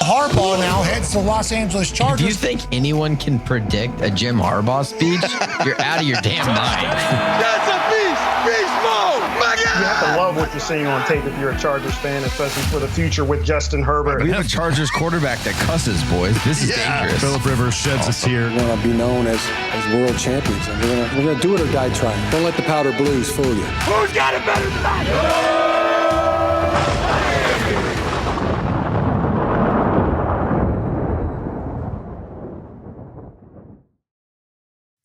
Harbaugh now heads to Los Angeles Chargers. Do you think anyone can predict a Jim Harbaugh speech? You're out of your damn mind. That's a beast! Beast mode! My God! You have to love what you're seeing on tape if you're a Chargers fan, especially for the future with Justin Herbert. We have a Chargers quarterback that cusses, boys. This is dangerous. Phillip Rivers sheds a tear. We want to be known as world champions, and we're gonna do it or die trying. Don't let the powder blues fool you. Who's got it better than that?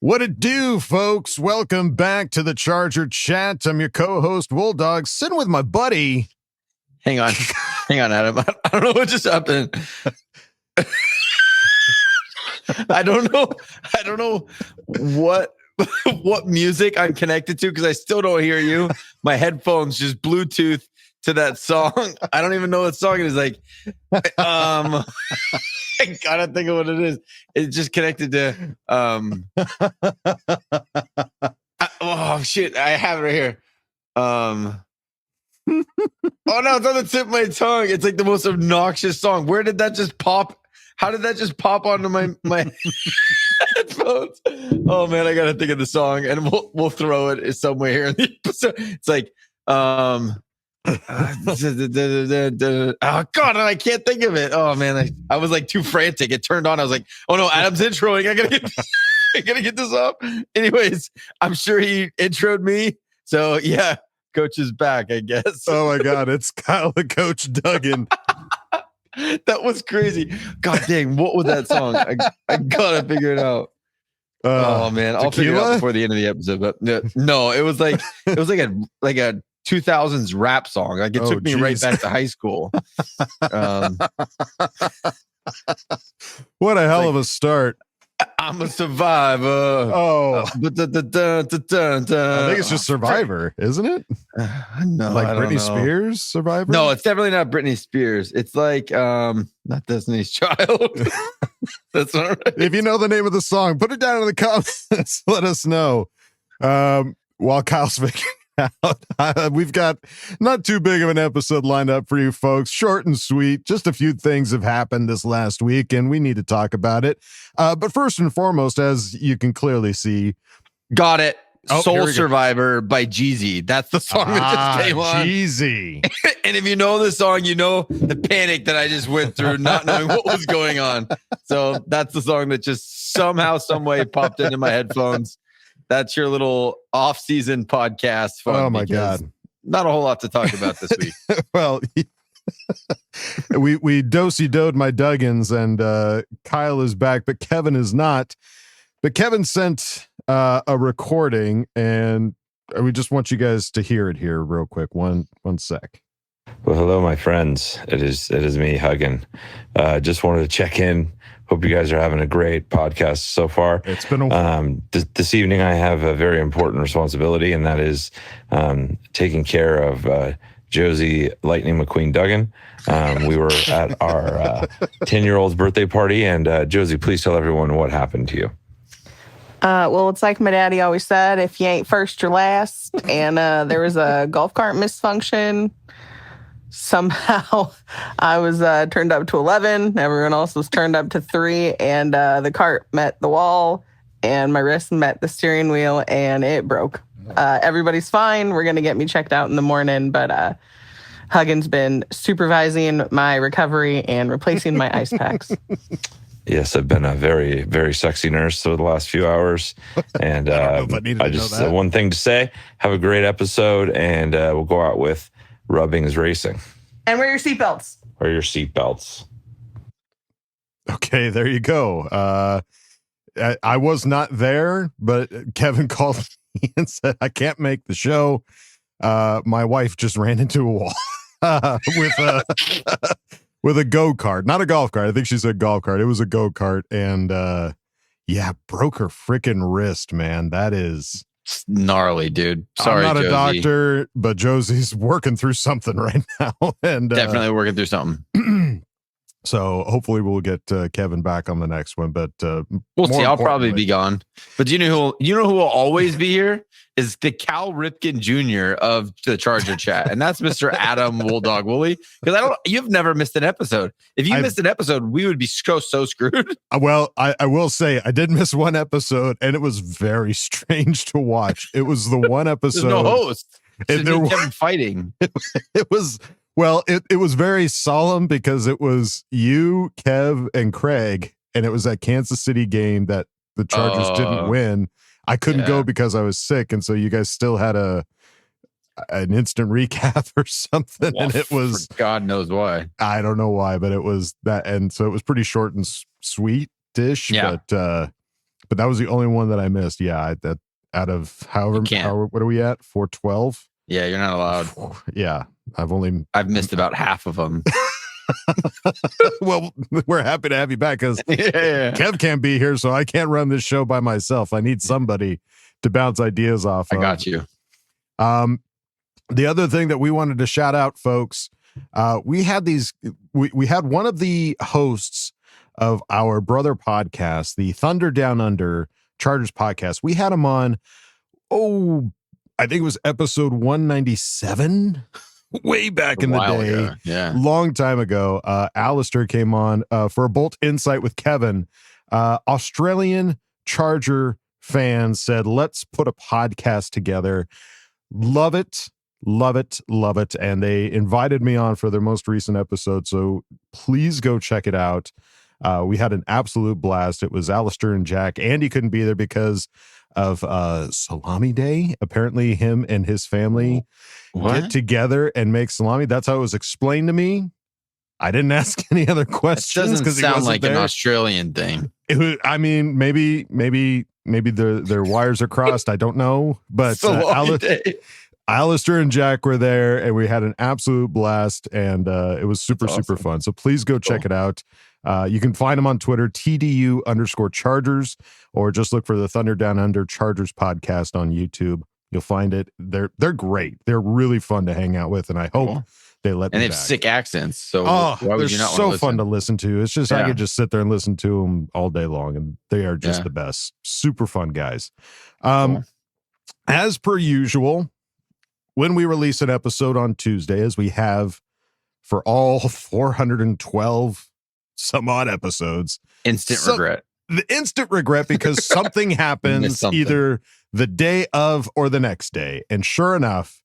What it do, folks? Welcome back to the Charger Chat. I'm your co-host, Wolldog, sitting with my buddy. Hang on, Adam. I don't know what just happened. I don't know what music I'm connected to because I still don't hear you. My headphones just Bluetooth to that song. I don't even know what song it is. Like, I gotta think of what it is. It's just connected to oh shit, I have it right here. Oh no, it's on the tip of my tongue. It's like the most obnoxious song. Where did that just pop? How did that just pop onto my headphones? Oh man, I gotta think of the song, and we'll throw it somewhere here in the episode. It's like oh god, I can't think of it. Oh man, I was like too frantic. It turned on. I was like, oh no, Adam's introing. I gotta get this up. Anyways, I'm sure he introed me. So yeah, coach is back, I guess. Oh my god, it's Kyle the Coach Duggan. That was crazy. God dang, what was that song? I gotta figure it out. Oh man, I'll figure it out before the end of the episode. But no, it was like a 2000s rap song. Like it took me right back to high school. What a hell of a start. I'm a survivor. I think it's just Survivor, isn't it? No, like Britney Spears Survivor? No, it's definitely not Britney Spears. It's like not Destiny's Child. That's not right. If you know the name of the song, put it down in the comments. Let us know. While Kyle's figuring out, we've got not too big of an episode lined up for you folks. Short and sweet. Just a few things have happened this last week, and we need to talk about it. But first and foremost, as you can clearly see, got it. Soul Survivor by Jeezy. That's the song that just came on. Jeezy. And if you know the song, you know the panic that I just went through, not knowing what was going on. So that's the song that just somehow, some way popped into my headphones. That's your little off-season podcast. Oh my God. Not a whole lot to talk about this week. Well, we do-si-doed my Duggins, and Kyle is back, but Kevin is not. But Kevin sent a recording, and we just want you guys to hear it here real quick. One sec. Well, hello, my friends. It is me, Huggin. Just wanted to check in. Hope you guys are having a great podcast so far. It's been a while. This evening, I have a very important responsibility, and that is taking care of Josie Lightning McQueen Duggan. We were at our 10-year-old's birthday party, and Josie, please tell everyone what happened to you. Well, it's like my daddy always said, if you ain't first, you're last. And there was a golf cart misfunction. Somehow I was turned up to 11. Everyone else was turned up to 3. And the cart met the wall and my wrist met the steering wheel and it broke. Everybody's fine. We're going to get me checked out in the morning. But Huggins been supervising my recovery and replacing my ice packs. Yes, I've been a very, very sexy nurse for the last few hours. And I just one thing to say, have a great episode, and we'll go out with Rubbings Racing. And wear your seatbelts. Wear your seatbelts. Okay, there you go. I was not there, but Kevin called me and said, I can't make the show. My wife just ran into a wall with a go-kart, not a golf cart. I think she said golf cart. It was a go-kart, and broke her freaking wrist, man. That is gnarly, dude. Sorry, I'm not Josie. a doctor, but Josie's working through something right now, and definitely working through something. So hopefully we'll get Kevin back on the next one. But we'll see. I'll probably be gone. But you know who will always be here is the Cal Ripken Jr. of the Charger chat, and that's Mr. Adam Wolldog Woolley. Because you've never missed an episode. If you missed an episode, we would be so screwed. Well, I will say I did miss one episode, and it was very strange to watch. It was the one episode. There's no host. And there Kevin fighting. It was. Well, it was very solemn because it was you, Kev, and Craig, and it was that Kansas City game that the Chargers didn't win. I couldn't go because I was sick, and so you guys still had an instant recap or something, and it was God knows why. I don't know why, but it was that, and so it was pretty short and sweet-ish. Yeah. But that was the only one that I missed. Yeah, that out of however what are we at? 412. Yeah, you're not allowed. Yeah, I've missed about half of them. Well, we're happy to have you back because Kev can't be here, so I can't run this show by myself. I need somebody to bounce ideas off of. I got you. The other thing that we wanted to shout out, folks, we had one of the hosts of our brother podcast, the Thunder Down Under Chargers podcast. We had him on, I think it was episode 197, way back in the day. Ago. Yeah. Long time ago. Alistair came on for a Bolt Insight with Kevin. Australian Charger fans said, let's put a podcast together. Love it. Love it. Love it. And they invited me on for their most recent episode. So please go check it out. We had an absolute blast. It was Alistair and Jack. Andy couldn't be there because of Salami Day. Apparently him and his family get together and make salami. That's how it was explained to me. I didn't ask any other questions because it doesn't sound like there. An Australian thing. I mean, maybe their wires are crossed. I don't know. But Alistair and Jack were there, and we had an absolute blast, and it was super fun. So please go check it out. You can find them on Twitter, TDU_Chargers, or just look for the Thunder Down Under Chargers podcast on YouTube. You'll find it. They're great. They're really fun to hang out with, and I hope they let me And they have back. sick accents, so why would you not so want to fun to listen to. It's just I could just sit there and listen to them all day long, and they are just the best. Super fun guys. As per usual, when we release an episode on Tuesday, as we have for all 412 some odd episodes, regret. The instant regret because something happens either the day of or the next day. And sure enough,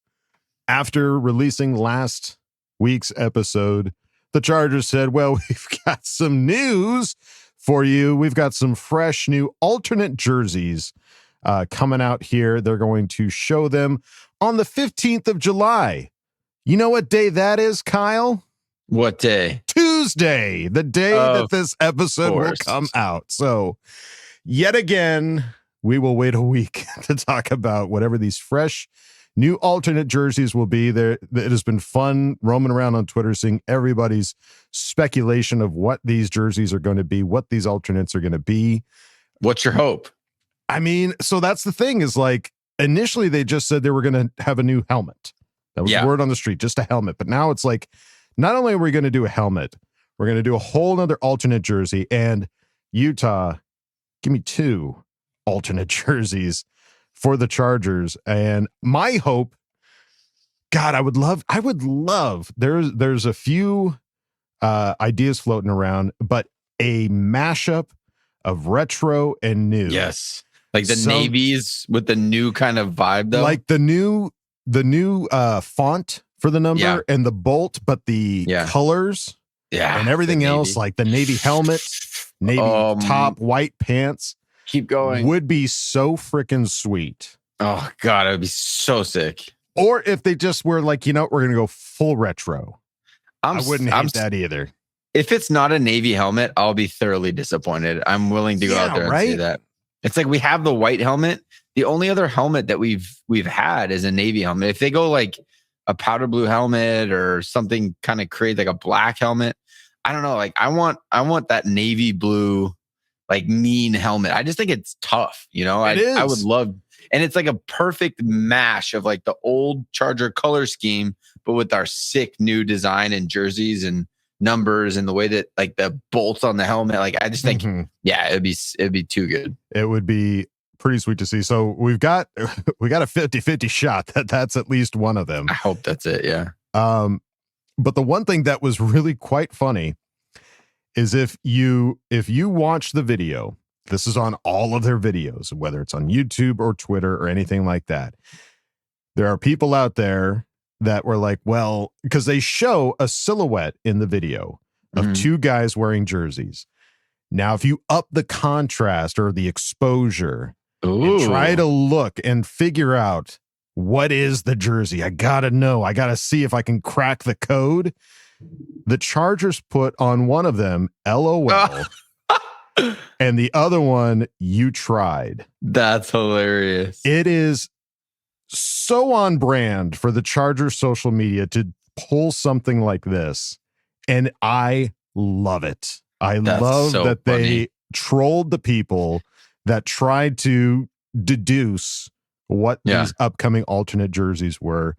after releasing last week's episode, the Chargers said, well, we've got some news for you. We've got some fresh new alternate jerseys coming out here. They're going to show them on the 15th of July. You know what day that is, Kyle? What day? Tuesday, the day that this episode will come out. So yet again, we will wait a week to talk about whatever these fresh new alternate jerseys will be. It has been fun roaming around on Twitter, seeing everybody's speculation of what these jerseys are going to be, what these alternates are going to be. What's your hope? I mean, so that's the thing is like, initially they just said they were going to have a new helmet. That was the word on the street, just a helmet. But now it's like, not only are we going to do a helmet, we're going to do a whole nother alternate jersey. And Utah, give me 2 alternate jerseys for the Chargers. And my hope, God, I would love, there's a few ideas floating around, but a mashup of retro and new. Yes. Like the navies with the new kind of vibe though. Like the new font for the number and the bolt, but the colors and everything else, like the navy helmet, navy top, white pants. Keep going. Would be so freaking sweet. Oh God, it would be so sick. Or if they just were like, we're going to go full retro. I wouldn't hate that either. If it's not a navy helmet, I'll be thoroughly disappointed. I'm willing to go out there and say that. It's like we have the white helmet. The only other helmet that we've had is a navy helmet. If they go like a powder blue helmet or something kind of create like a black helmet, I don't know. Like I want that navy blue, like mean helmet. I just think it's tough. I would love, and it's like a perfect mash of like the old Charger color scheme, but with our sick new design and jerseys and numbers and the way that like the bolts on the helmet. Like I just think, it'd be too good. It would be pretty sweet to see. So we got a 50-50 shot that's at least one of them. I hope that's it. Yeah. But the one thing that was really quite funny is if you watch the video, this is on all of their videos, whether it's on YouTube or Twitter or anything like that. There are people out there that were like, well, because they show a silhouette in the video of two guys wearing jerseys. Now, if you up the contrast or the exposure and try to look and figure out what is the jersey, I gotta know. I gotta see if I can crack the code. The Chargers put on one of them, LOL, and the other one, you tried. That's hilarious. It is so on brand for the Chargers social media to pull something like this. And I love it. I love so that funny. they trolled the people that tried to deduce what these upcoming alternate jerseys were.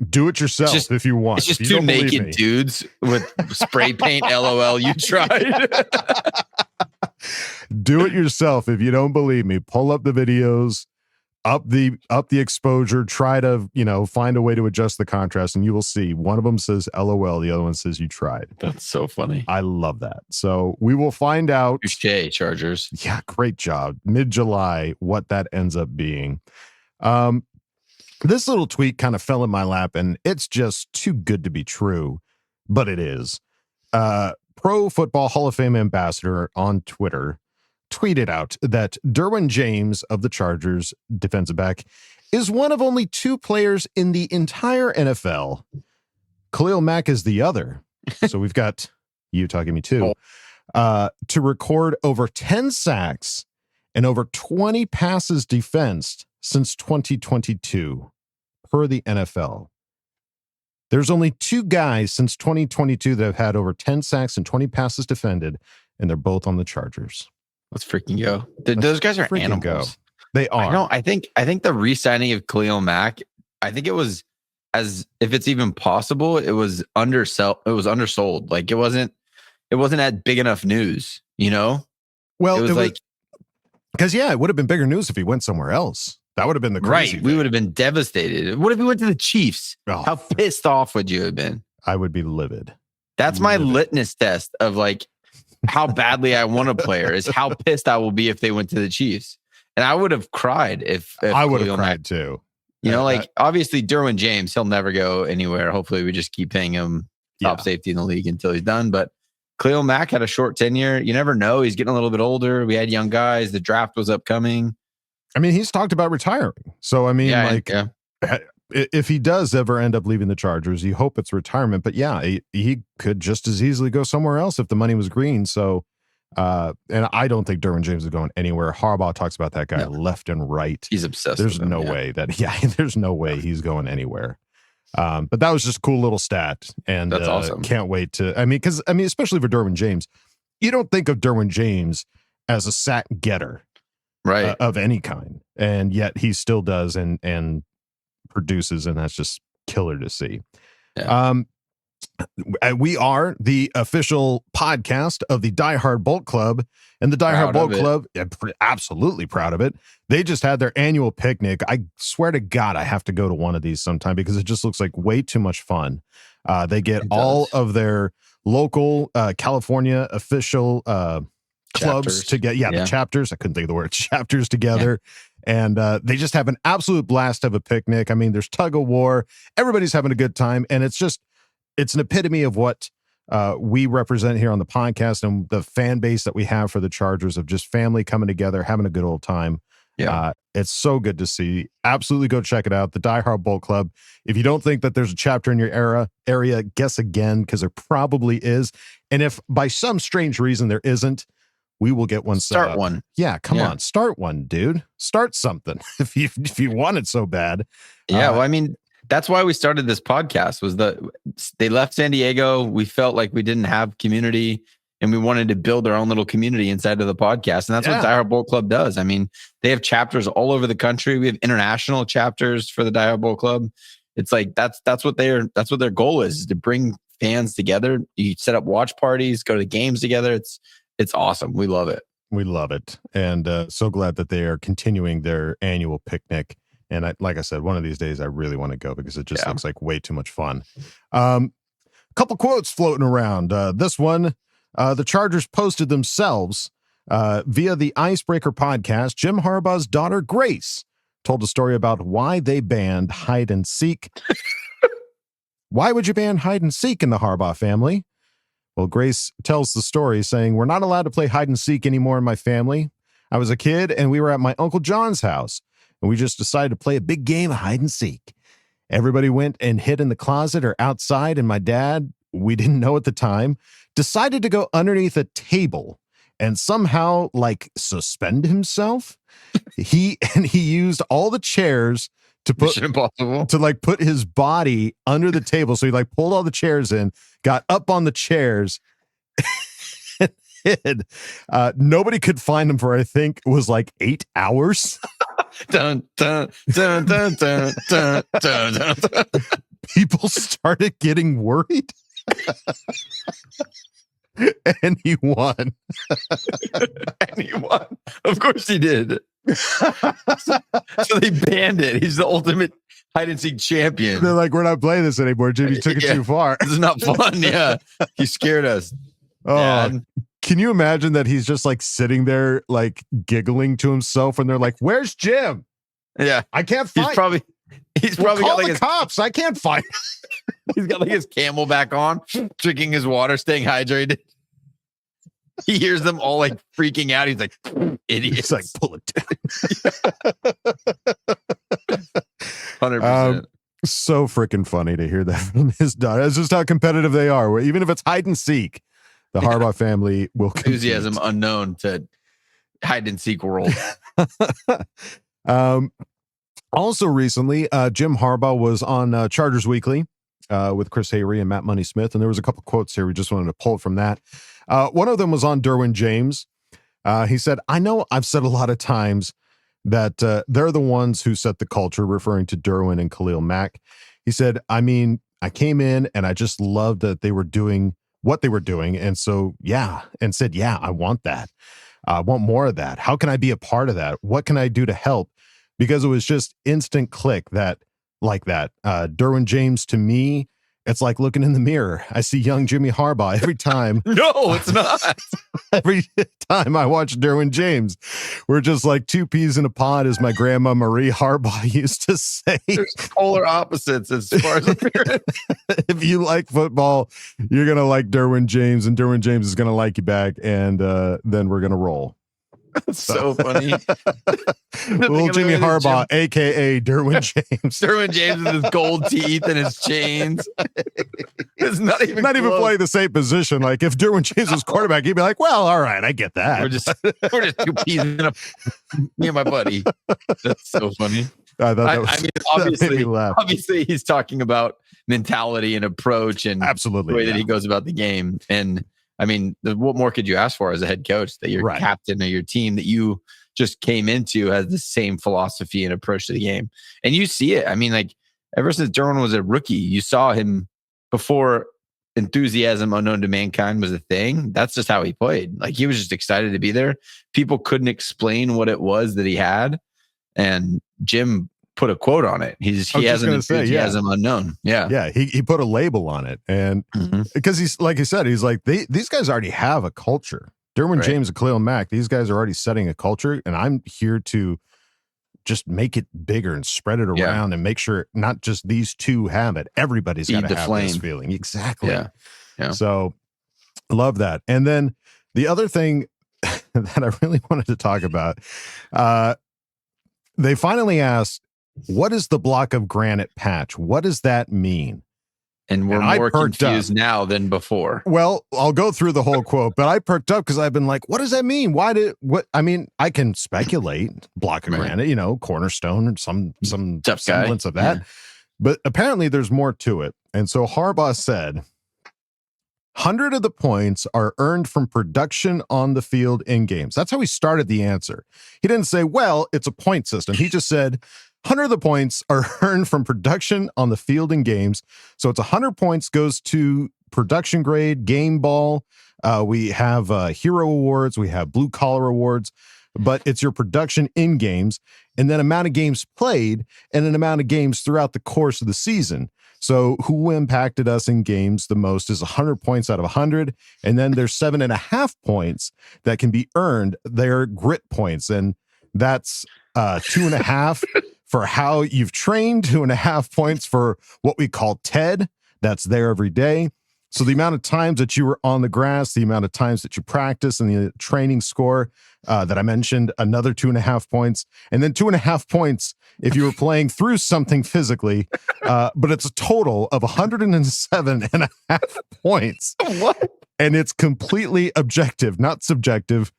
Do it yourself if you want. It's just If you two don't believe naked me. dudes with spray paint. LOL, you tried. Do it yourself. If you don't believe me, pull up the videos, up the exposure, try to, find a way to adjust the contrast, and you will see one of them says LOL, the other one says you tried. That's so funny. I love that. So we will find out. Touché, Chargers. Yeah, great job. Mid-July, what that ends up being. This little tweet kind of fell in my lap, and it's just too good to be true, but it is. Pro Football Hall of Fame ambassador on Twitter tweeted out that Derwin James of the Chargers, defensive back, is one of only two players in the entire NFL. Khalil Mack is the other. So we've got you talking me too. To record over 10 sacks and over 20 passes defensed since 2022 per the NFL. There's only two guys since 2022 that have had over 10 sacks and 20 passes defended, and they're both on the Chargers. Let's freaking go. Those guys are animals. They are. I think the re-signing of Khalil Mack, I think it was, as if it's even possible, it was undersold. Like it wasn't at big enough news, Well, it was like, because it would have been bigger news if he went somewhere else. That would have been the crazy right. We would have been devastated. What if we went to the Chiefs? Oh. How pissed off would you have been? I would be livid. That's my litmus test of like how badly I want a player is how pissed I will be if they went to the Chiefs. And I would have cried if I would have Khalil cried Mack, too. Obviously Derwin James, he'll never go anywhere. Hopefully we just keep paying him top safety in the league until he's done. But Khalil Mack had a short tenure. You never know. He's getting a little bit older. We had young guys. The draft was upcoming. I mean, he's talked about retiring. So, I mean, if he does ever end up leaving the Chargers, you hope it's retirement. But he could just as easily go somewhere else if the money was green. So, and I don't think Derwin James is going anywhere. Harbaugh talks about that guy left and right. He's obsessed. There's no way there's no way he's going anywhere. But that was just a cool little stat. And that's awesome. Can't wait to, especially for Derwin James, you don't think of Derwin James as a sack getter. Right. Of any kind, and yet he still does and produces, and that's just killer to see. We are the official podcast of the Die Hard Bolt Club, and the Die Hard Bolt Club, absolutely proud of it. They just had their annual picnic. I swear to God, I have to go to one of these sometime because it just looks like way too much fun. They get all of their local California official clubs together. The chapters. I couldn't think of the word. Chapters together. And they just have an absolute blast of a picnic. I mean, there's tug of war. Everybody's having a good time. And it's an epitome of what we represent here on the podcast and the fan base that we have for the Chargers, of just family coming together, having a good old time. It's so good to see. Absolutely go check it out. The Die Hard Bolt Club. If you don't think that there's a chapter in your area, guess again, because there probably is. And if by some strange reason there isn't, we will get one. Start one. Yeah, come on, start one, dude. Start something if you want it so bad. Well, I mean, that's why we started this podcast. Was they left San Diego? We felt like we didn't have community, and we wanted to build our own little community inside of the podcast. And that's what Die Hard Bolt Club does. I mean, they have chapters all over the country. We have international chapters for the Die Hard Bolt Club. It's like that's what their goal is to bring fans together. You set up watch parties, go to the games together. It's awesome. We love it. We love it. And so glad that they are continuing their annual picnic. And like I said, one of these days I really want to go because it just looks like way too much fun. Couple quotes floating around. This one, the Chargers posted themselves via the Icebreaker podcast. Jim Harbaugh's daughter, Grace, told a story about why they banned hide and seek. Why would you ban hide and seek in the Harbaugh family? Well, Grace tells the story saying, we're not allowed to play hide and seek anymore in my family. I was a kid and we were at my Uncle John's house and we just decided to play a big game of hide and seek. Everybody went and hid in the closet or outside, and my dad, we didn't know at the time, decided to go underneath a table and somehow like suspend himself. He used all the chairs to put his body under the table. So he like pulled all the chairs in, got up on the chairs, and hid. Nobody could find him for, I think it was like 8 hours. Dun, dun, dun, dun, dun, dun, dun, dun. People started getting worried. And he won. And he won. Of course he did. So they banned it. He's the ultimate hide and seek champion. They're like, we're not playing this anymore, Jim. You took it too far. This is not fun. Yeah. He scared us. Oh, Dad. Can you imagine that he's just like sitting there, like giggling to himself, and they're like, "Where's Jim? Yeah, I can't find." He's probably call got like the his cops. I can't find. He's got like his camel back on, drinking his water, staying hydrated. He hears them all like freaking out. He's like, "Idiots!" He's like, "Pull it down." 100%. So freaking funny to hear that from his daughter. That's just how competitive they are. Even if it's hide and seek, the Harbaugh family will compete. Enthusiasm unknown to hide and seek world. Also recently, Jim Harbaugh was on Chargers Weekly with Chris Hayre and Matt Money Smith, and there was a couple quotes here we just wanted to pull from that. One of them was on Derwin James. He said, I know I've said a lot of times that they're the ones who set the culture, referring to Derwin and Khalil Mack. He said, I mean, I came in and I just loved that they were doing what they were doing. And so, said, I want that. I want more of that. How can I be a part of that? What can I do to help? Because it was just instant click that. Derwin James, to me, it's like looking in the mirror. I see young Jimmy Harbaugh every time. No, it's not. Every time I watch Derwin James, we're just like two peas in a pod, as my grandma Marie Harbaugh used to say. There's polar opposites as far as appearance. If you like football, you're going to like Derwin James, and Derwin James is going to like you back, and then we're going to roll. That's so funny. Little Jimmy Harbaugh, a.k.a. Derwin James. Derwin James with his gold teeth and his chains. It's not even playing the same position. Like, if Derwin James was quarterback, he'd be like, well, all right, I get that. We're just two peas in a... Me and my buddy. That's so funny. I mean, obviously he's talking about mentality and approach and absolutely the way that he goes about the game. And I mean, what more could you ask for as a head coach? That your captain of your team that you just came into has the same philosophy and approach to the game. And you see it. I mean, like, ever since Derwin was a rookie, you saw him before enthusiasm unknown to mankind was a thing. That's just how he played. Like, he was just excited to be there. People couldn't explain what it was that he had. And Jim put a quote on it. He has an enthusiasm unknown. Yeah. He put a label on it. And because he's, like he said, he's like, these guys already have a culture. Derwin James and Khalil Mack, these guys are already setting a culture, and I'm here to just make it bigger and spread it around and make sure not just these two have it. Everybody's got to have this feeling. Exactly. Yeah. So love that. And then the other thing that I really wanted to talk about, they finally asked, what is the block of granite patch? What does that mean? And we're more confused now than before. Well, I'll go through the whole quote, but I perked up because I've been like, what does that mean? I mean, I can speculate, block of granite, cornerstone or some semblance of that. Yeah. But apparently there's more to it. And so Harbaugh said, 100 of the points are earned from production on the field in games. That's how he started the answer. He didn't say, well, it's a point system. He just said, 100 of the points are earned from production on the field in games. So it's 100 points goes to production grade, game ball. We have hero awards. We have blue collar awards, but it's your production in games and then amount of games played and an amount of games throughout the course of the season. So who impacted us in games the most is 100 points out of 100. And then there's 7.5 points that can be earned. They're grit points. And that's 2.5 for how you've trained, 2.5 points for what we call TED. That's there every day. So the amount of times that you were on the grass, the amount of times that you practice, and the training score that I mentioned, another 2.5 points, and then 2.5 points if you were playing through something physically. But it's a total of 107.5 points. What? And it's completely objective, not subjective.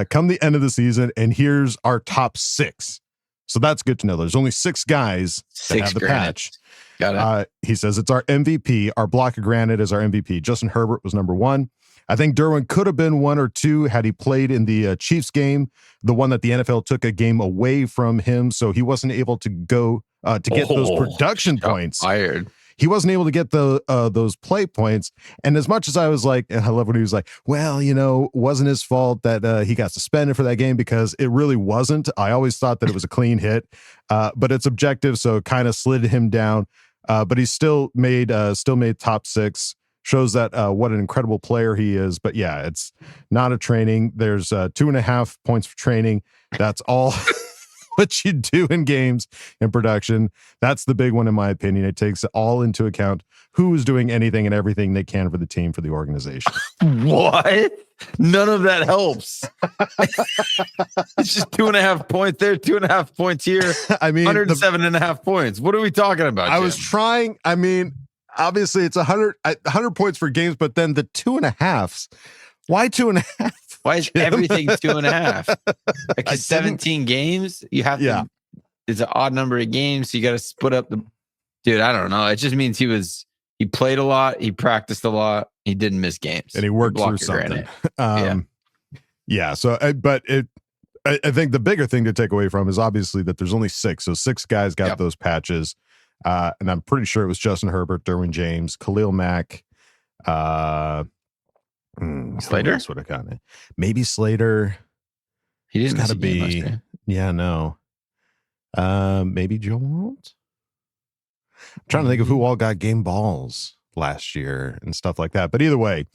Come the end of the season, and here's our top 6. So that's good to know. There's only 6 guys that have the patch. Got it. He says it's our MVP. Our block of granite is our MVP. Justin Herbert was number 1. I think Derwin could have been 1 or 2 had he played in the Chiefs game, the one that the NFL took a game away from him. So he wasn't able to go to get those production points. Fired. He wasn't able to get those play points. And as much as I was like, and I love when he was like, well, wasn't his fault that he got suspended for that game, because it really wasn't. I always thought that it was a clean hit, but it's objective. So it kind of slid him down. But he still made top 6. Shows that what an incredible player he is. But yeah, it's not a training. There's 2.5 points for training. That's all what you do in games and production. That's the big one, in my opinion. It takes all into account who is doing anything and everything they can for the team, for the organization. What? None of that helps. It's just 2.5 points there, 2.5 points here. I mean, 107.5 points. What are we talking about? I Jim? was trying. I mean, obviously it's 100 points for games, but then the 2.5s. Why 2.5? Why is everything 2.5? Like 17 games, you have to. Yeah. It's an odd number of games, so you got to split up the. Dude, I don't know. It just means he played a lot, he practiced a lot, he didn't miss games, and he worked through something. Yeah. So, I think the bigger thing to take away from is obviously that there's only 6. So 6 guys got those patches. And I'm pretty sure it was Justin Herbert, Derwin James, Khalil Mack, Slater. Would have gotten it. Maybe Slater. He didn't got to be. Yeah, no. Maybe Joe Walt. I'm trying to think of who all got game balls last year and stuff like that. But either way,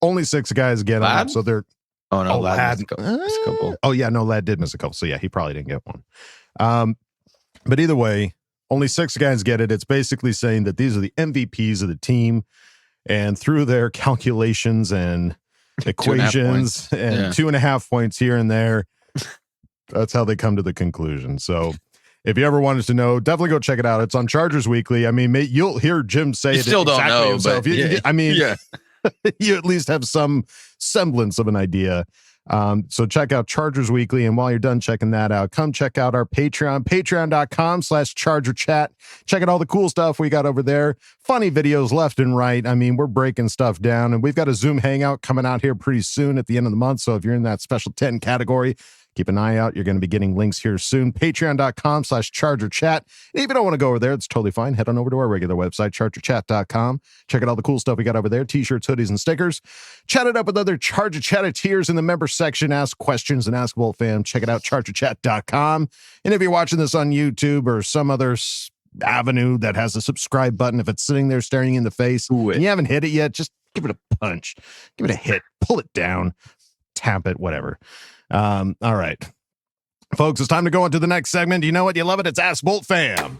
only 6 guys get them. So they're. Oh no, Ladd missed a couple. Oh yeah, no, Ladd did miss a couple. So yeah, he probably didn't get one. But either way, only 6 guys get it. It's basically saying that these are the MVPs of the team, and through their calculations and equations 2.5 points here and there, that's how they come to the conclusion. So if you ever wanted to know, definitely go check it out. It's on Chargers Weekly. I mean, you'll hear Jim say it. Still don't know, himself. but You at least have some semblance of an idea. So check out Chargers Weekly. And while you're done checking that out, come check out our Patreon, patreon.com/ChargerChat. Check out all the cool stuff we got over there. Funny videos left and right. I mean, we're breaking stuff down, and we've got a Zoom hangout coming out here pretty soon at the end of the month. So if you're in that special 10 category, keep an eye out. You're going to be getting links here soon. Patreon.com/ChargerChat. And if you don't want to go over there, it's totally fine. Head on over to our regular website, ChargerChat.com. Check out all the cool stuff we got over there. T-shirts, hoodies, and stickers. Chat it up with other Charger Chatteteers in the member section. Ask questions and Ask Boltfam. Check it out, ChargerChat.com. And if you're watching this on YouTube or some other avenue that has a subscribe button, if it's sitting there staring you in the face and you haven't hit it yet, just give it a punch. Give it a hit. Pull it down. Tap it, whatever. All right, folks, it's time to go on to the next segment. You know what? You love it. It's Ask Boltfam.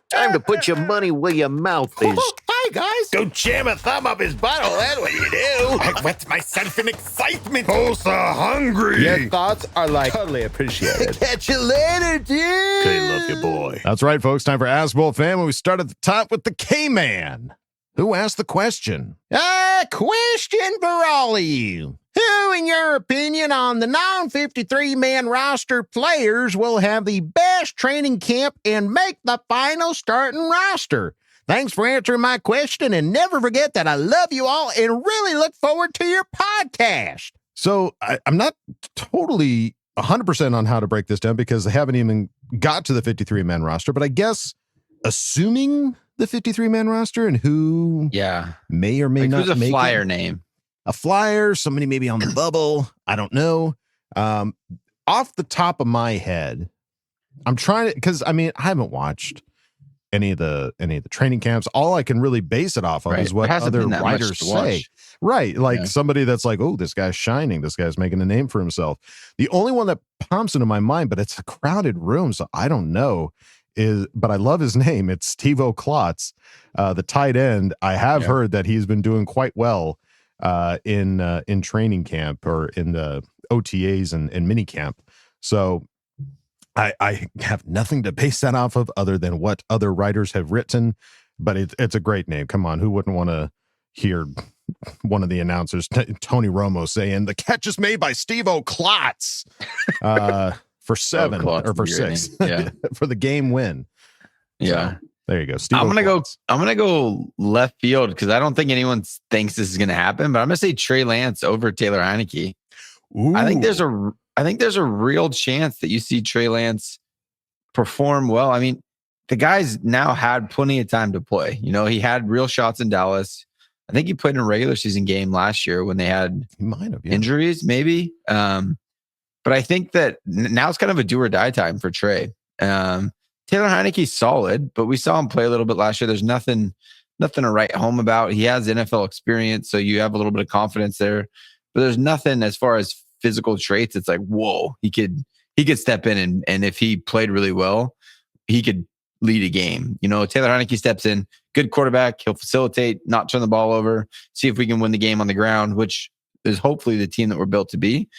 Time to put your money where your mouth is. Hi, guys. Don't jam a thumb up his butthole. That's what you do. I wet myself in excitement. Oh, so hungry. Your thoughts are like totally appreciated. Catch you later, dude. Okay, love you, boy. That's right, folks. Time for Ask Boltfam. And we start at the top with the K-Man. Who asked the question? A question for all of you. Who, in your opinion, on the non-53-man roster players will have the best training camp and make the final starting roster? Thanks for answering my question, and never forget that I love you all and really look forward to your podcast. So I'm not totally 100% on how to break this down because they haven't even got to the 53-man roster, but I guess assuming the 53-man roster and who may or may not who's a make flyer it. name? A flyer, somebody maybe on the bubble. I don't know. Off the top of my head, I'm trying to, because I mean, I haven't watched any of the training camps. All I can really base it off of is what other writers say. Right. Like somebody that's like, oh, this guy's shining. This guy's making a name for himself. The only one that pops into my mind, but it's a crowded room, so I don't know, but I love his name. It's Steve-O Klotz, the tight end. I have heard that he's been doing quite well in training camp or in the OTAs and mini camp. So I have nothing to base that off of other than what other writers have written, but it's a great name. Come on, who wouldn't want to hear one of the announcers, Tony Romo, saying the catch is made by Steve-O Klotz for 7 or for 6 for the game win. Yeah. So, there you go. I'm gonna go left field because I don't think anyone thinks this is gonna happen, but I'm gonna say Trey Lance over Taylor Heineke. Ooh. I think there's a real chance that you see Trey Lance perform well. I mean, the guy's now had plenty of time to play. You know, he had real shots in Dallas. I think he played in a regular season game last year when they had injuries, maybe. But I think that now it's kind of a do or die time for Trey. Taylor Heineke's solid, but we saw him play a little bit last year. There's nothing to write home about. He has NFL experience, so you have a little bit of confidence there. But there's nothing as far as physical traits. It's like, whoa, he could step in and if he played really well, he could lead a game. You know, Taylor Heineke steps in, good quarterback. He'll facilitate, not turn the ball over, see if we can win the game on the ground, which is hopefully the team that we're built to be.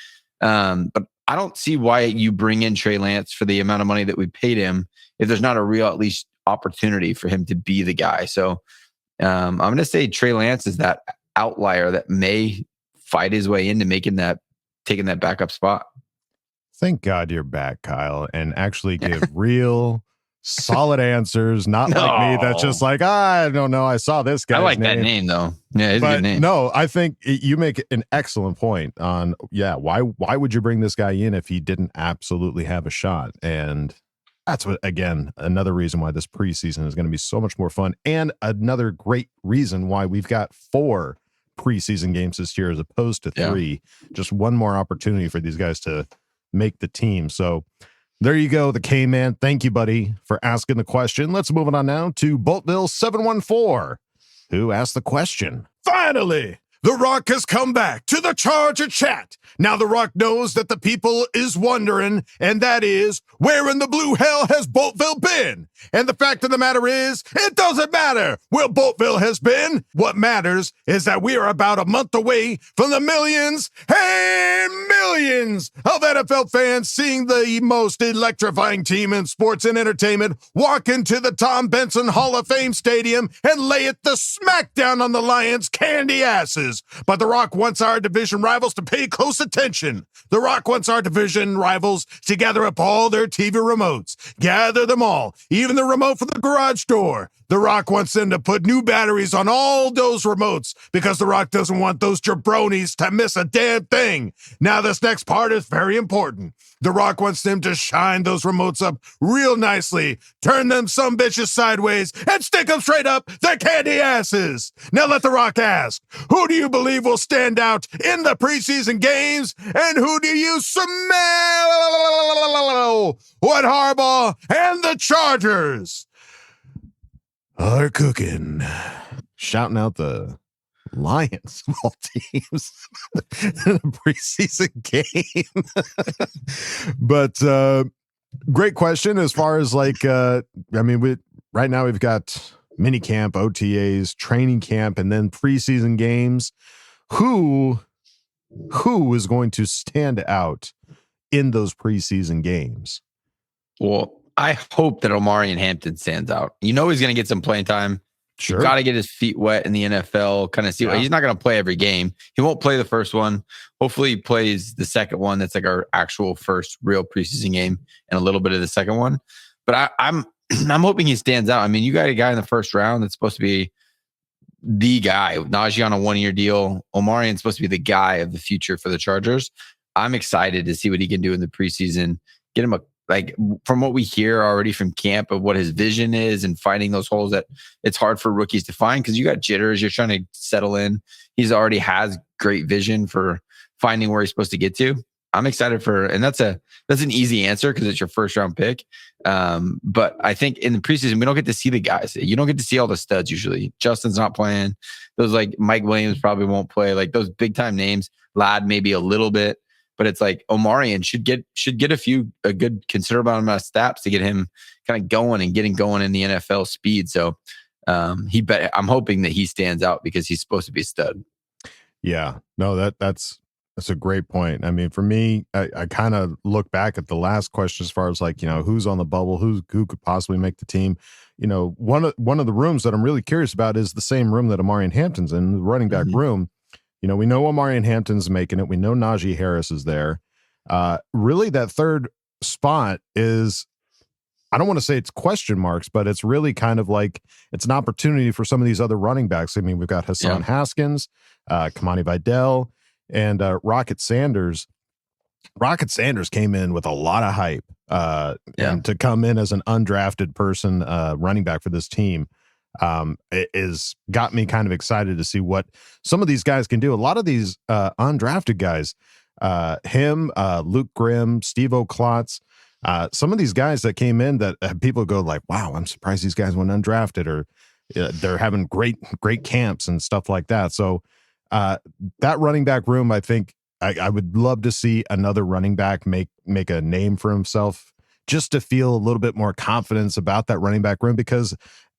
But I don't see why you bring in Trey Lance for the amount of money that we paid him if there's not a real, at least, opportunity for him to be the guy. So I'm going to say Trey Lance is that outlier that may fight his way into taking that backup spot. Thank God you're back, Kyle, and actually give real solid answers, not like me that's just like, I don't know, I saw this guy. I like that name though. Yeah, it's a good name. No, I think you make an excellent point on why would you bring this guy in if he didn't absolutely have a shot? And that's what, again, another reason why this preseason is going to be so much more fun, and another great reason why we've got 4 preseason games this year as opposed to 3. Just one more opportunity for these guys to make the team. So there you go, the K-Man. Thank you, buddy, for asking the question. Let's move on now to Boltville 714, who asked the question. Finally, The Rock has come back to the Charger chat. Now The Rock knows that the people is wondering, and that is, where in the blue hell has Boltville been? And the fact of the matter is, it doesn't matter where Boltville has been. What matters is that we are about a month away from the millions and millions of NFL fans seeing the most electrifying team in sports and entertainment walk into the Tom Benson Hall of Fame Stadium and lay it the smackdown on the Lions' candy asses. But The Rock wants our division rivals to pay close attention. The Rock wants our division rivals to gather up all their TV remotes. Gather them all, even the remote for the garage door. The Rock wants them to put new batteries on all those remotes because The Rock doesn't want those jabronis to miss a damn thing. Now, this next part is very important. The Rock wants them to shine those remotes up real nicely, turn them some bitches sideways, and stick them straight up their candy asses. Now let The Rock ask, who do you believe will stand out in the preseason games, and who do you smell? What Harbaugh and the Chargers are cooking. Shouting out the Lions of all teams in a preseason game. But great question as far as like, right now we've got mini camp, OTAs, training camp, and then preseason games. Who is going to stand out in those preseason games? Well, I hope that Omarion Hampton stands out. You know he's going to get some playing time. Sure. Got to get his feet wet in the NFL, kind of see what he's not going to play every game. He won't play the first one. Hopefully he plays the second one. That's like our actual first real preseason game and a little bit of the second one. But I'm hoping he stands out. I mean, you got a guy in the first round that's supposed to be the guy. Najee on a 1-year deal. Omarion's supposed to be the guy of the future for the Chargers. I'm excited to see what he can do in the preseason. Get him a like from what we hear already from camp of what his vision is and finding those holes that it's hard for rookies to find because you got jitters, you're trying to settle in. He's already has great vision for finding where he's supposed to get to. I'm excited and that's an easy answer because it's your first round pick. But I think in the preseason, we don't get to see the guys. You don't get to see all the studs usually. Justin's not playing. Those like Mike Williams probably won't play. Like those big time names, Ladd maybe a little bit, but it's like Omarion should get a good considerable amount of steps to get him kind of going and getting going in the NFL speed. So I'm hoping that he stands out because he's supposed to be a stud. Yeah, no, that's a great point. I mean, for me, I kind of look back at the last question as far as like, who's on the bubble, who could possibly make the team. One of the rooms that I'm really curious about is the same room that Omarion Hampton's in, the running back room. We know Omarion Hampton's making it. We know Najee Harris is there. Really, that third spot is, I don't want to say it's question marks, but it's really kind of like it's an opportunity for some of these other running backs. I mean, we've got Hassan Haskins, Kamani Vidal, and Rocket Sanders. Rocket Sanders came in with a lot of hype, and to come in as an undrafted person, running back for this team, it is got me kind of excited to see what some of these guys can do. A lot of these undrafted guys, Luke Grimm, Steve O'Klotz, some of these guys that came in that people go like, wow, I'm surprised these guys went undrafted, or they're having great camps and stuff like that. So that running back room, I think I would love to see another running back make a name for himself, just to feel a little bit more confidence about that running back room, because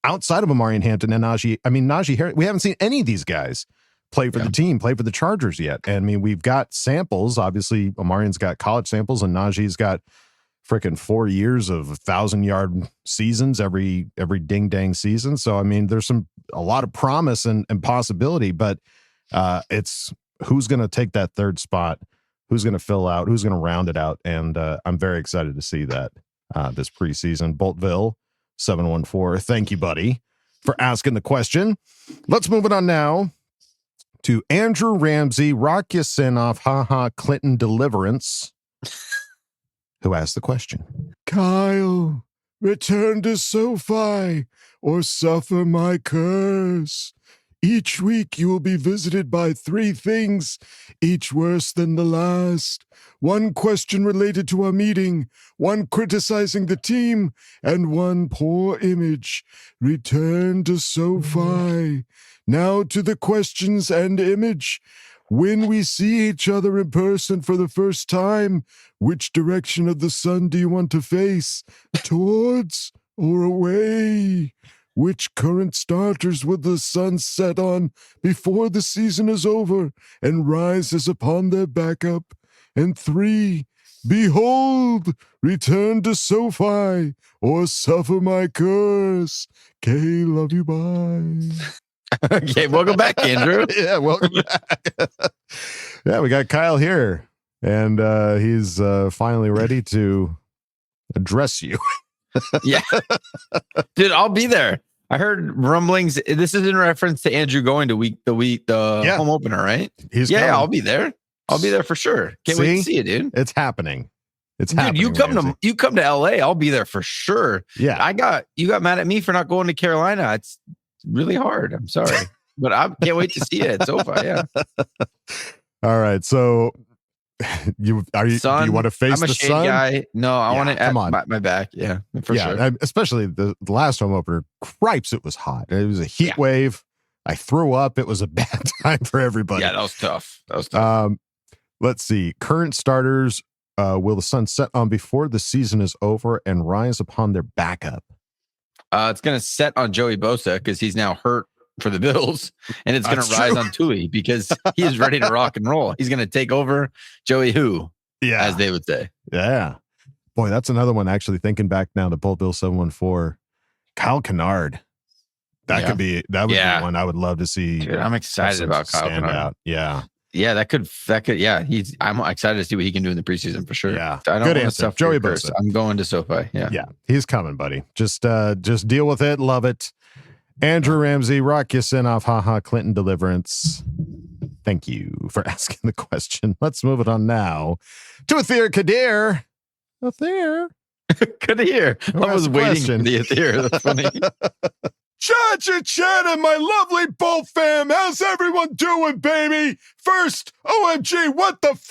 outside of Omarion Hampton and Najee Harris, we haven't seen any of these guys play for the team, play for the Chargers yet. And I mean, we've got samples. Obviously, Omarion's got college samples, and Najee's got freaking 4 years of 1,000-yard seasons every ding dang season. So I mean, there's a lot of promise and possibility, but it's who's going to take that third spot, who's going to fill out, who's going to round it out, and I'm very excited to see that this preseason. Boltville 714, thank you, buddy, for asking the question. Let's move it on now to Andrew Ramsey, Rock Yasinoff, haha, Clinton Deliverance, who asked the question. Kyle, return to SoFi or suffer my curse. Each week you will be visited by 3 things, each worse than the last. 1 question related to our meeting, 1 criticizing the team, and 1 poor image. Return to SoFi. Now to the questions and image. When we see each other in person for the first time, which direction of the sun do you want to face? Towards or away? Which current starters will the sun set on before the season is over and rises upon their backup? And 3, behold, return to SoFi or suffer my curse. K, love you, bye. Okay, welcome back, Andrew. Yeah, welcome back. Yeah, we got Kyle here, and he's finally ready to address you. Yeah. Dude, I'll be there. I heard rumblings. This is in reference to Andrew going to the home opener, right? Yeah, I'll be there. I'll be there for sure. Can't wait to see it, dude. It's happening. Dude, you come to LA, I'll be there for sure. Yeah. You got mad at me for not going to Carolina. It's really hard. I'm sorry. But I can't wait to see it at SoFi. Yeah. All right. So do you want to face I'm a the shade sun? Guy. No, I want to come on. my back. Yeah, for sure. Especially the last home opener. Cripes, it was hot. It was a heat wave. I threw up. It was a bad time for everybody. Yeah, that was tough. Let's see. Current starters, will the sun set on before the season is over and rise upon their backup? It's going to set on Joey Bosa because he's now hurt for the Bills, and it's going to rise on Tuli because he is ready to rock and roll. He's going to take over Joey Who, as they would say. Yeah. Boy, that's another one. Actually, thinking back now to Bolt Bill 714, Kyle Kennard. That would be one I would love to see. Dude, I'm excited about Kyle Kennard. Yeah. Yeah, that could. Yeah, I'm excited to see what he can do in the preseason for sure. Yeah, I don't good want answer. to Joey Bosa. I'm going to SoFi. Yeah, he's coming, buddy. Just deal with it. Love it. Andrew Ramsey, Rock Yasinoff, haha, Clinton Deliverance. Thank you for asking the question. Let's move it on now to Athir Kadir. Athir, Good to hear. Who I was asked the waiting question? for the ear. That's funny. Cha-cha-cha, my lovely Bolt fam. How's everyone doing, baby? First, OMG, what the f***?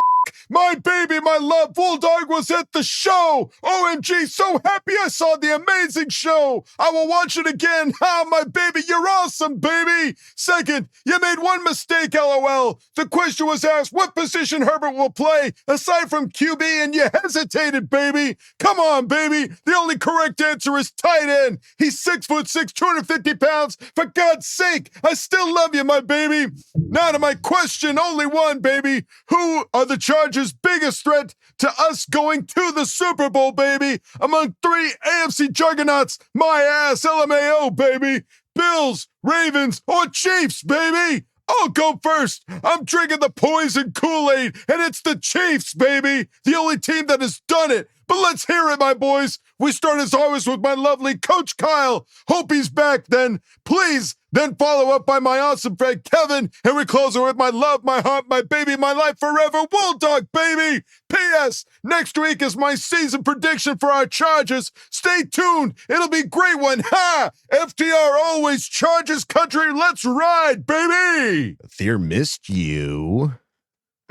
My baby, my love, Bulldog was at the show. OMG, so happy I saw the amazing show. I will watch it again. Ah, my baby, you're awesome, baby. Second, you made one mistake, LOL. The question was asked, what position Herbert will play aside from QB, and you hesitated, baby. Come on, baby. The only correct answer is tight end. He's 6'6", 250 pounds. For God's sake, I still love you, my baby. Now to my question, only one, baby. Who are the Chargers' biggest threat to us going to the Super Bowl, baby? Among three AFC juggernauts, my ass, LMAO, baby. Bills, Ravens, or Chiefs, baby. I'll go first. I'm drinking the poison Kool-Aid, and it's the Chiefs, baby. The only team that has done it. But let's hear it, my boys. We start as always with my lovely Coach Kyle. Hope he's back then. Please, then follow up by my awesome friend Kevin. And we close it with my love, my heart, my baby, my life forever, Bulldog, baby. P.S. Next week is my season prediction for our Chargers. Stay tuned. It'll be a great one. Ha! FTR always, Chargers country. Let's ride, baby. Thier missed you,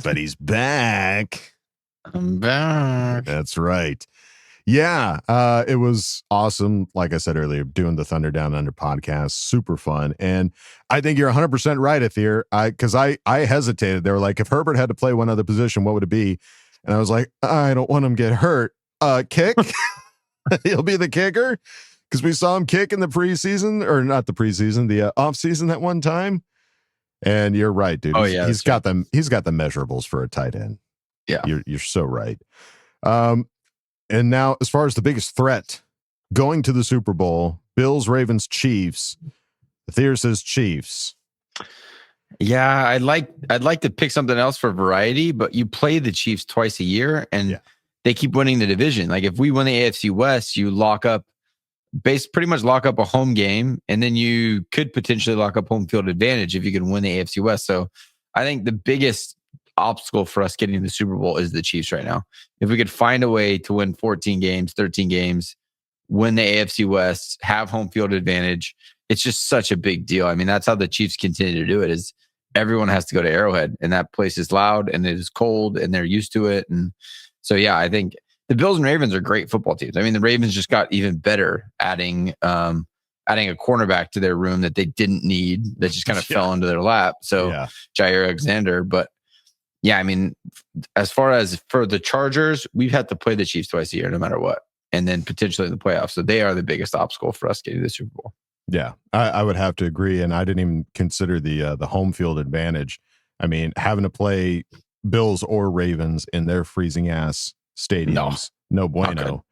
but he's back. I'm back. That's right. Yeah, it was awesome. Like I said earlier, doing the Thunder Down Under podcast, super fun. And I think you're 100% right, Athir. Because I hesitated. They were like, if Herbert had to play one other position, what would it be? And I was like, I don't want him to get hurt. Kick. He'll be the kicker. Because we saw him kick in the preseason, or not the preseason, the offseason that one time. And you're right, dude. Oh, yeah, he's got them. He's got the measurables for a tight end. Yeah, you're so right. And now, as far as the biggest threat going to the Super Bowl, Bills, Ravens, Chiefs. Thier says Chiefs. Yeah, I'd like to pick something else for variety, but you play the Chiefs twice a year, and they keep winning the division. Like if we win the AFC West, you pretty much lock up a home game, and then you could potentially lock up home field advantage if you can win the AFC West. So I think the biggest obstacle for us getting to the Super Bowl is the Chiefs right now. If we could find a way to win 14 games, 13 games, win the AFC West, have home field advantage, it's just such a big deal. I mean, that's how the Chiefs continue to do it, is everyone has to go to Arrowhead, and that place is loud and it is cold and they're used to it. And so, yeah, I think the Bills and Ravens are great football teams. I mean, the Ravens just got even better adding a cornerback to their room that they didn't need, that just kind of fell into their lap. So Jair Alexander, but yeah, I mean, as far as for the Chargers, we've had to play the Chiefs twice a year, no matter what, and then potentially in the playoffs. So they are the biggest obstacle for us getting to the Super Bowl. Yeah, I would have to agree, and I didn't even consider the home field advantage. I mean, having to play Bills or Ravens in their freezing ass stadiums, no bueno.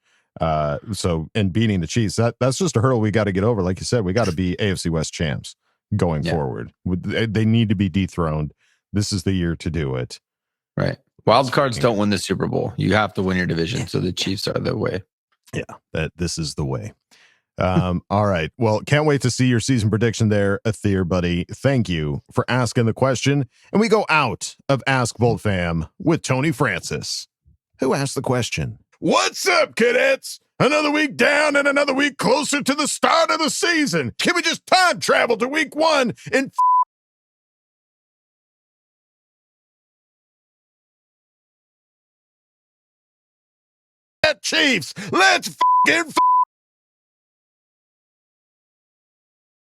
So, and beating the Chiefs, that's just a hurdle we got to get over. Like you said, we got to be AFC West champs going forward. They need to be dethroned. This is the year to do it. Right. Wild cards don't win the Super Bowl. You have to win your division. So the Chiefs are the way. Yeah, this is the way. All right. Well, can't wait to see your season prediction there, Athir, buddy. Thank you for asking the question. And we go out of Ask Boltfam with Tony Francis, who asked the question. What's up, cadets? Another week down and another week closer to the start of the season. Can we just time travel to week one and Chiefs? Let's fucking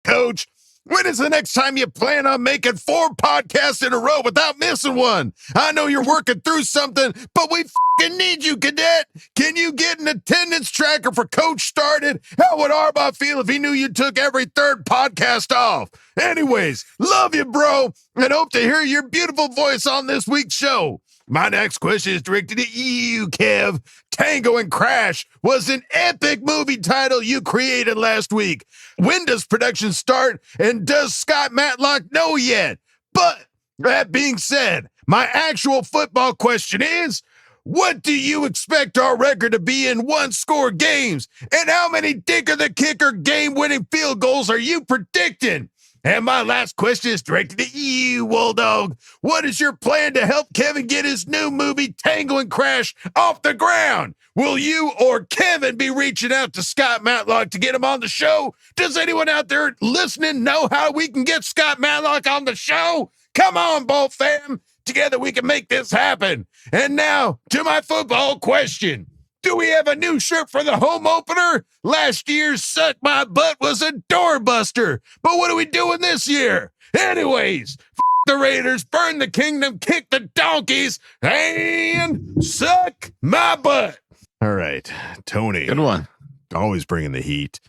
Coach, when is the next time you plan on making 4 podcasts in a row without missing one? I know you're working through something, but we fucking need you, cadet. Can you get an attendance tracker for Coach started? How would Harbaugh feel if he knew you took every 3rd podcast off? Anyways, love you, bro, and hope to hear your beautiful voice on this week's show. My next question is directed at you, Kev. Tango and Crash was an epic movie title you created last week. When does production start, and does Scott Matlock know yet? But that being said, my actual football question is, what do you expect our record to be in one-score games? And how many Dicker the Kicker game-winning field goals are you predicting? And my last question is directed to you, Wolldog. What is your plan to help Kevin get his new movie, Tango and Crash, off the ground? Will you or Kevin be reaching out to Scott Matlock to get him on the show? Does anyone out there listening know how we can get Scott Matlock on the show? Come on, Bolt fam. Together we can make this happen. And now to my football question. Do we have a new shirt for the home opener? Last year's Suck My Butt was a doorbuster. But what are we doing this year? Anyways, the Raiders, burn the kingdom, kick the donkeys, and suck my butt. All right, Tony. Good one. Always bringing the heat.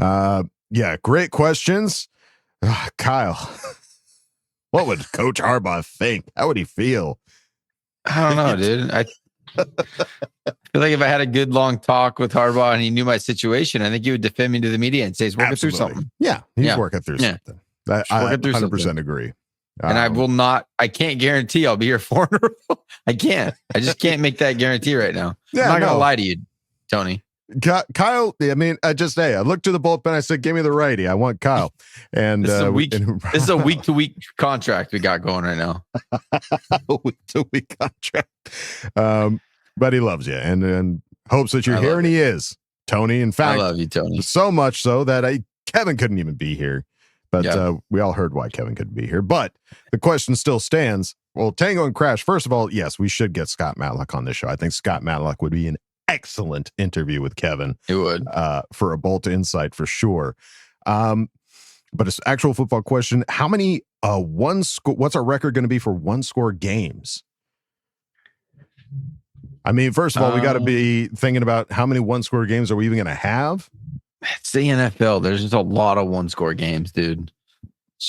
Yeah, great questions. Kyle, what would Coach Harbaugh think? How would he feel? I don't know, dude. I feel like if I had a good long talk with Harbaugh and he knew my situation, I think he would defend me to the media and say he's working through something. Yeah, he's working through something. I 100% agree. And I will not, I can't guarantee I'll be here 4 in a row. I can't. I just can't make that guarantee right now. Yeah, I'm not going to lie to you, Tony. Kyle, I mean, I looked to the bullpen. I said, give me the righty. I want Kyle. And this is a week-to-week contract we got going right now. Week-to-week contract. But he loves you and hopes that you're here, and he is, Tony. In fact, I love you, Tony. So much so that Kevin couldn't even be here. But we all heard why Kevin couldn't be here. But the question still stands. Well, Tango and Crash, first of all, yes, we should get Scott Matlock on this show. I think Scott Matlock would be an excellent interview with Kevin. It would. For a Bolt Insight for sure. But it's actual football question. How many what's our record going to be for 1-score games? I mean, first of all, we got to be thinking about how many 1-score games are we even going to have? It's the NFL. There's just a lot of 1-score games, dude.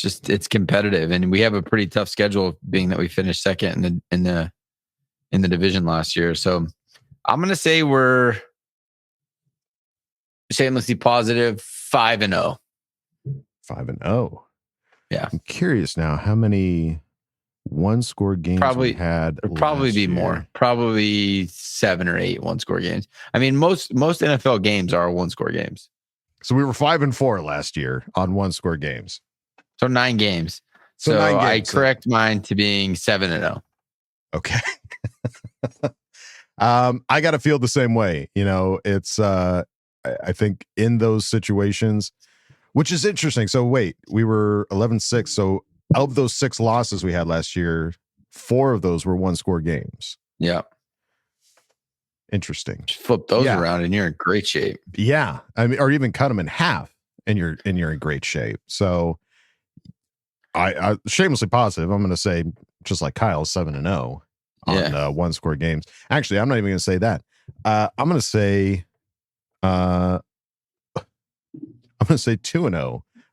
It's competitive, and we have a pretty tough schedule, being that we finished second in the division last year. So I'm gonna say we're shamelessly positive 5-0. 5-0. Yeah. I'm curious now how many 1-score games we had. Probably be more. Probably 7 or 8 1-score games. I mean, most NFL games are 1-score games. So we were 5-4 last year on 1-score games. So 9 games. So 9 games, I correct mine to being 7-0. Okay. I got to feel the same way. You know, it's I think in those situations, which is interesting. So wait, we were 11-6. So of those 6 losses we had last year, 4 of those were 1-score games. Yeah. Interesting. Just flip those around and you're in great shape. Yeah. I mean, or even cut them in half and you're in great shape. So I shamelessly positive, I'm going to say, just like Kyle, 7-0 on 1-score games. Actually, I'm not even going to say that. I'm going to say 2-0.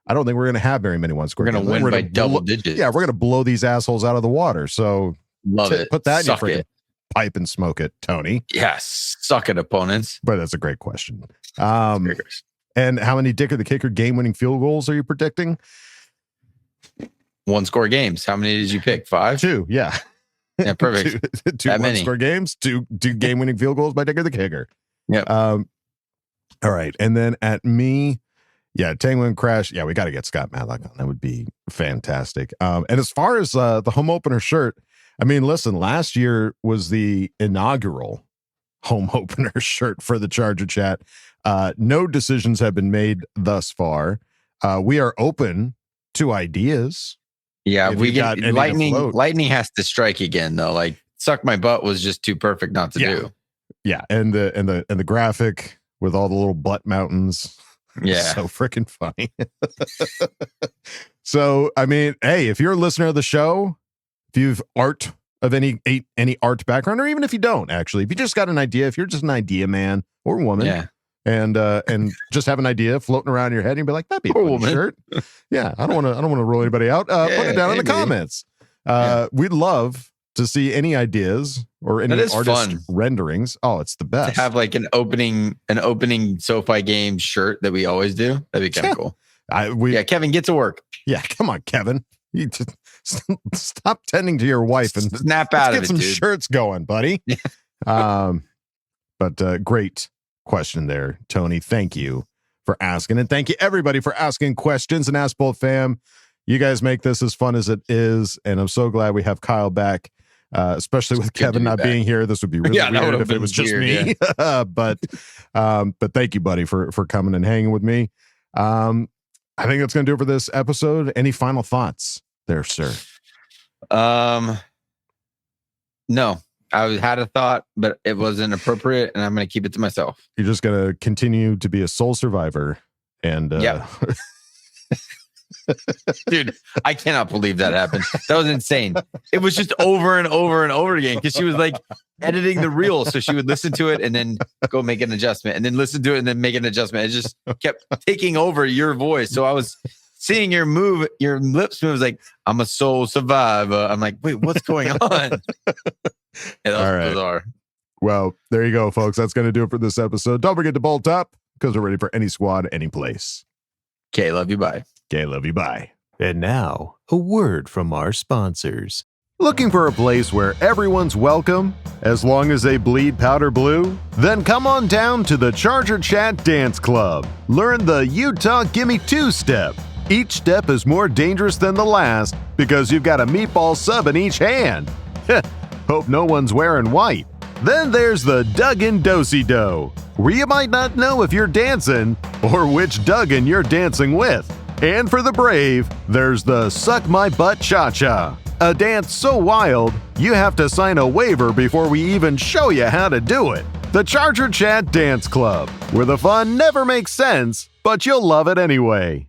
I don't think we're going to have very many 1-score games. We're going to win by double digits. Yeah, we're going to blow these assholes out of the water. So love it. Put that Suck in your freaking it. Pipe and smoke it, Tony. Yes. Suck it, opponents. But that's a great question. And how many Dicker the Kicker game-winning field goals are you predicting? 1-score games. How many did you pick? 5? 2. Yeah. Yeah, perfect. two 1-score games, 2 game-winning field goals by Dicker the Kicker. Yeah. All right. And then at me, Tango and Crash. Yeah, we got to get Scott Matlock on. That would be fantastic. And as far as the home opener shirt, I mean, listen, last year was the inaugural home opener shirt for the Charger Chat. No decisions have been made thus far. We are open to ideas. Yeah, we got lightning has to strike again though. Like Suck My Butt was just too perfect not to do. Yeah, and the graphic with all the little butt mountains. Yeah. So freaking funny. So, I mean, hey, if you're a listener of the show, if you've art of any art background, or even if you don't, actually, if you just got an idea, if you're just an idea man or woman, and just have an idea floating around in your head, and you'd be like, that'd be a funny shirt. Yeah, I don't want to rule anybody out. Put it down in the comments. We'd love to see any ideas or any artist renderings. Oh, it's the best. To have like an opening SoFi game shirt that we always do. That'd be kind of cool. Kevin, get to work. Yeah, come on, Kevin. You just stop tending to your wife and snap out of it. Get some shirts going, buddy. But great question there, Tony. Thank you for asking, and thank you everybody for asking questions. And Ask Boltfam, You guys make this as fun as it is, and I'm so glad we have Kyle back, especially with Kevin not being here. This would be really weird if it was just me. Yeah. but thank you, buddy, for coming and hanging with me. I think that's going to do it for this episode. Any final thoughts there, sir? No. I had a thought, but it wasn't appropriate, and I'm going to keep it to myself. You're just going to continue to be a sole survivor. And dude, I cannot believe that happened. That was insane. It was just over and over and over again because she was like editing the reel. So she would listen to it and then go make an adjustment and then listen to it and then make an adjustment. It just kept taking over your voice. So I was seeing your lips move. Like, I'm a soul survivor. I'm like, wait, what's going on? Yeah, that was bizarre. Well, there you go, folks. That's going to do it for this episode. Don't forget to bolt up because we're ready for any squad, any place. Okay, love you, bye. Okay, love you, bye. And now, a word from our sponsors. Looking for a place where everyone's welcome, as long as they bleed powder blue? Then come on down to the Charger Chat Dance Club. Learn the Utah Gimme 2 step. Each step is more dangerous than the last because you've got a meatball sub in each hand. Hope no one's wearing white. Then there's the Duggan Do-si-do, where you might not know if you're dancing or which Duggan you're dancing with. And for the brave, there's the Suck My Butt Cha-Cha, a dance so wild, you have to sign a waiver before we even show you how to do it. The Charger Chat Dance Club, where the fun never makes sense, but you'll love it anyway.